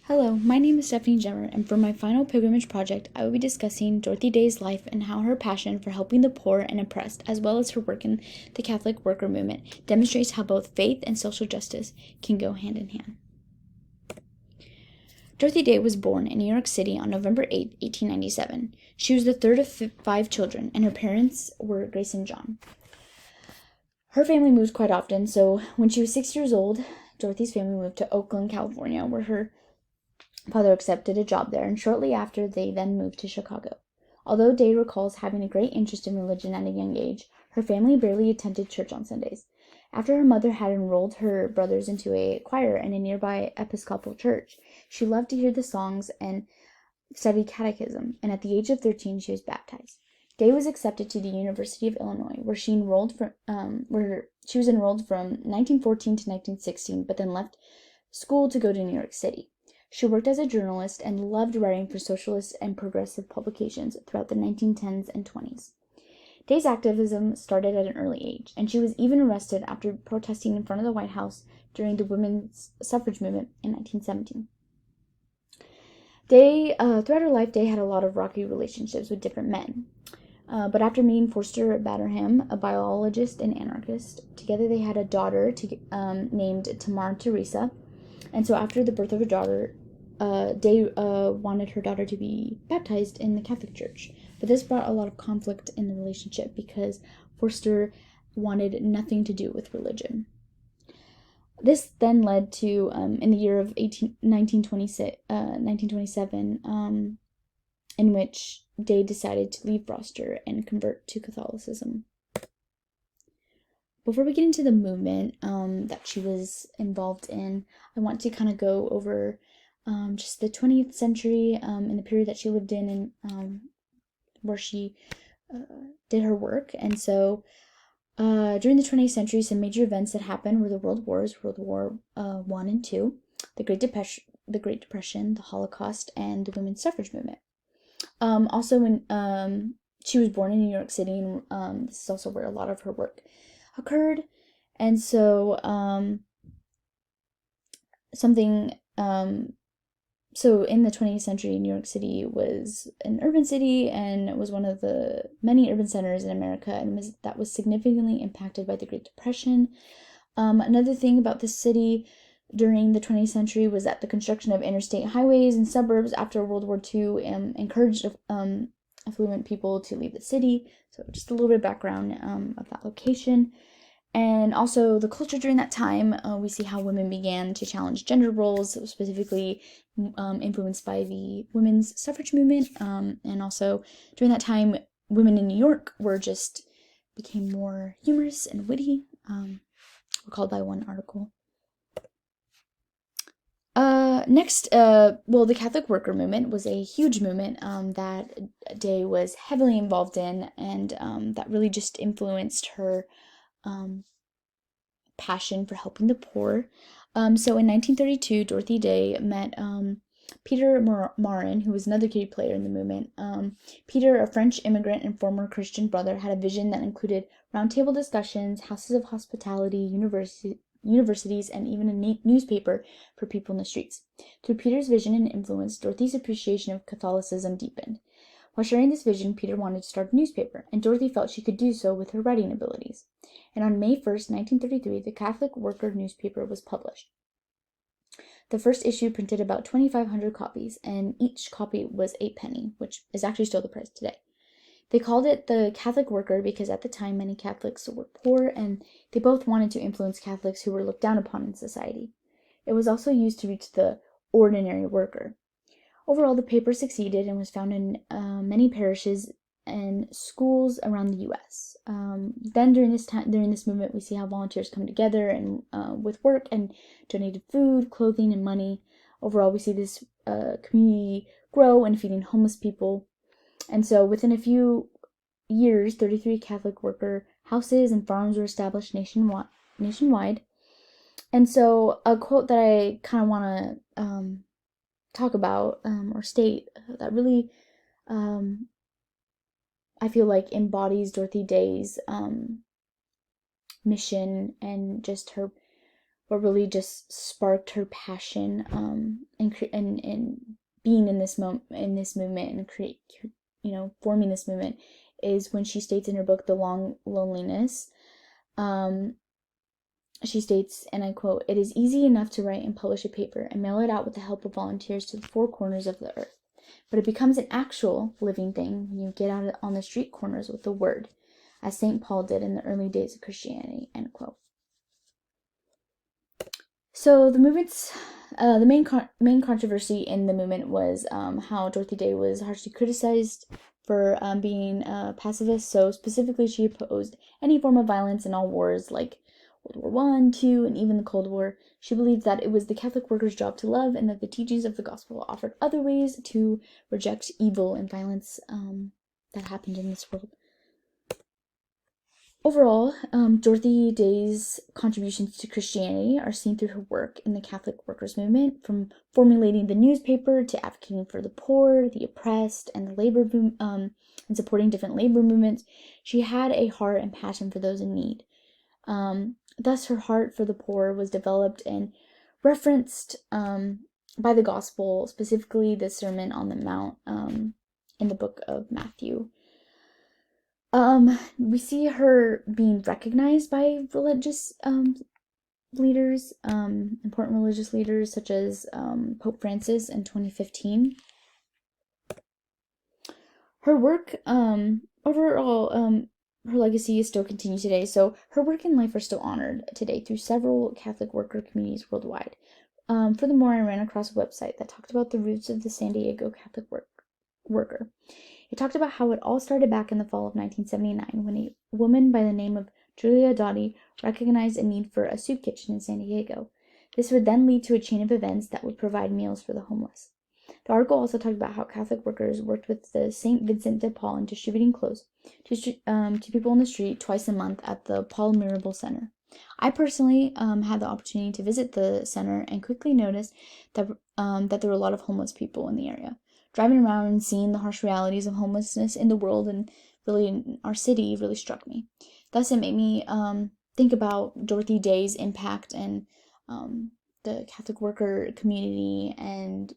Hello, my name is Stephanie Jemmer, and for my final pilgrimage project, I will be discussing Dorothy Day's life and how her passion for helping the poor and oppressed, as well as her work in the Catholic worker movement, demonstrates how both faith and social justice can go hand in hand. Dorothy Day was born in New York City on November 8, 1897. She was the third of five children, and her parents were Grace and John. Her family moved quite often, so when she was 6 years old, Dorothy's family moved to Oakland, California, where her father accepted a job there, and shortly after they then moved to Chicago. Although Day recalls having a great interest in religion at a young age, her family barely attended church on Sundays. After her mother had enrolled her brothers into a choir in a nearby Episcopal church, she loved to hear the songs and study catechism, and at the age of 13 she was baptized. Day was accepted to the University of Illinois, where she was enrolled from 1914 to 1916, but then left school to go to New York City. She worked as a journalist and loved writing for socialist and progressive publications throughout the 1910s and 20s. Day's activism started at an early age, and she was even arrested after protesting in front of the White House during the women's suffrage movement in 1917. Throughout her life, Day had a lot of rocky relationships with different men. But after meeting Forster Batterham, a biologist and anarchist, together they had a daughter named Tamar Teresa. And so after the birth of her daughter, Day wanted her daughter to be baptized in the Catholic Church. But this brought a lot of conflict in the relationship because Forster wanted nothing to do with religion. This then led to, in the year of 1927, in which Day decided to leave Forster and convert to Catholicism. Before we get into the movement that she was involved in, I want to kind of go over just the 20th century and the period that she lived in and where she did her work. And so during the 20th century, some major events that happened were the World Wars, World War I and II, the Great Depression, the Holocaust, and the women's suffrage movement. Also, when she was born in New York City, and this is also where a lot of her work occurred. And so so in the 20th century, New York City was an urban city and was one of the many urban centers in America, and that was significantly impacted by the Great Depression. Another thing about the city during the 20th century was that the construction of interstate highways and suburbs after World War II encouraged affluent people to leave the city. So just a little bit of background of that location. And also the culture during that time, we see how women began to challenge gender roles, specifically influenced by the women's suffrage movement. And also during that time, women in New York became more humorous and witty, recalled by one article. Next, the Catholic worker movement was a huge movement that Day was heavily involved in, and that really just influenced her passion for helping the poor. So in 1932, Dorothy Day met Peter Marin, who was another key player in the movement. Peter, a French immigrant and former Christian brother, had a vision that included roundtable discussions, houses of hospitality, universities, and even a newspaper for people in the streets. Through Peter's vision and influence, Dorothy's appreciation of Catholicism deepened. While sharing this vision, Peter wanted to start a newspaper, and Dorothy felt she could do so with her writing abilities. And on May 1st, 1933, the Catholic Worker newspaper was published. The first issue printed about 2,500 copies, and each copy was 8 penny, which is actually still the price today. They called it the Catholic Worker because at the time many Catholics were poor, and they both wanted to influence Catholics who were looked down upon in society. It was also used to reach the ordinary worker. Overall, the paper succeeded and was found in many parishes and schools around the U.S. Then during this movement, we see how volunteers come together and with work and donated food, clothing, and money. Overall, we see this community grow and feeding homeless people. And so within a few years, 33 Catholic worker houses and farms were established nationwide. And so a quote that I kind of want to talk about or state that really I feel like embodies Dorothy Day's mission and just her what really just sparked her passion and being in this movement and forming this movement is when she states in her book The Long Loneliness. She states, and I quote, "It is easy enough to write and publish a paper and mail it out with the help of volunteers to the four corners of the earth. But it becomes an actual living thing when you get out on the street corners with the word, as St. Paul did in the early days of Christianity," end quote. So the movement's the main controversy in the movement was how Dorothy Day was harshly criticized for being a pacifist. So specifically, she opposed any form of violence in all wars, like World War I, II, and even the Cold War. She believed that it was the Catholic workers' job to love, and that the teachings of the gospel offered other ways to reject evil and violence that happened in this world. Overall, Dorothy Day's contributions to Christianity are seen through her work in the Catholic workers' movement, from formulating the newspaper to advocating for the poor, the oppressed, and and supporting different labor movements. She had a heart and passion for those in need. Thus, her heart for the poor was developed and referenced by the gospel, specifically the Sermon on the Mount in the book of Matthew. We see her being recognized by religious leaders, important religious leaders such as Pope Francis in 2015. Her work, overall, her legacy is still continued today. So her work and life are still honored today through several Catholic worker communities worldwide. Furthermore, I ran across a website that talked about the roots of the San Diego Catholic worker. It talked about how it all started back in the fall of 1979 when a woman by the name of Julia Dottie recognized a need for a soup kitchen in San Diego. This would then lead to a chain of events that would provide meals for the homeless. The article also talked about how Catholic workers worked with the St. Vincent de Paul in distributing clothes to people in the street twice a month at the Paul Mirabel Center. I personally had the opportunity to visit the center and quickly noticed that there were a lot of homeless people in the area. Driving around and seeing the harsh realities of homelessness in the world and really in our city really struck me. Thus, it made me think about Dorothy Day's impact and the Catholic worker community, and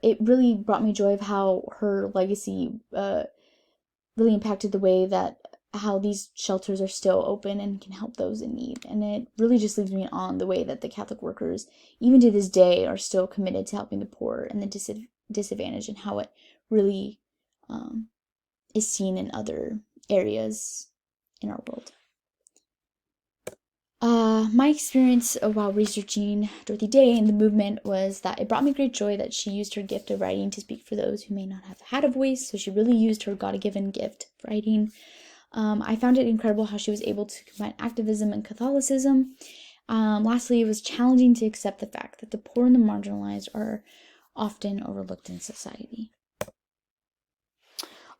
it really brought me joy of how her legacy really impacted the way that how these shelters are still open and can help those in need. And it really just leaves me on the way that the Catholic workers, even to this day, are still committed to helping the poor and the disadvantaged, and how it really is seen in other areas in our world. My experience while researching Dorothy Day and the movement was that it brought me great joy that she used her gift of writing to speak for those who may not have had a voice. So she really used her God-given gift of writing. I found it incredible how she was able to combine activism and Catholicism. Lastly, it was challenging to accept the fact that the poor and the marginalized are often overlooked in society.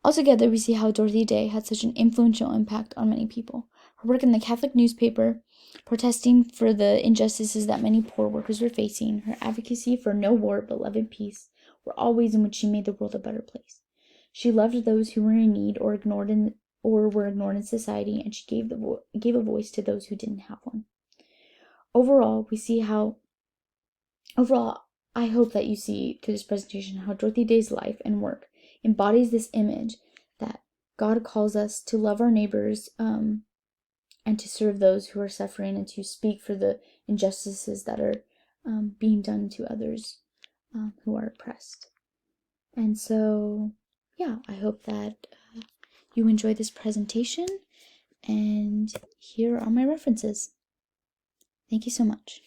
Altogether, we see how Dorothy Day had such an influential impact on many people. Her work in the Catholic newspaper, protesting for the injustices that many poor workers were facing, her advocacy for no war but love and peace, were all ways in which she made the world a better place. She loved those who were in need or were ignored in society, and she gave a voice to those who didn't have one. Overall, I hope that you see through this presentation how Dorothy Day's life and work embodies this image that God calls us to love our neighbors and to serve those who are suffering, and to speak for the injustices that are being done to others who are oppressed. And so, yeah, I hope that you enjoyed this presentation, and here are my references. Thank you so much.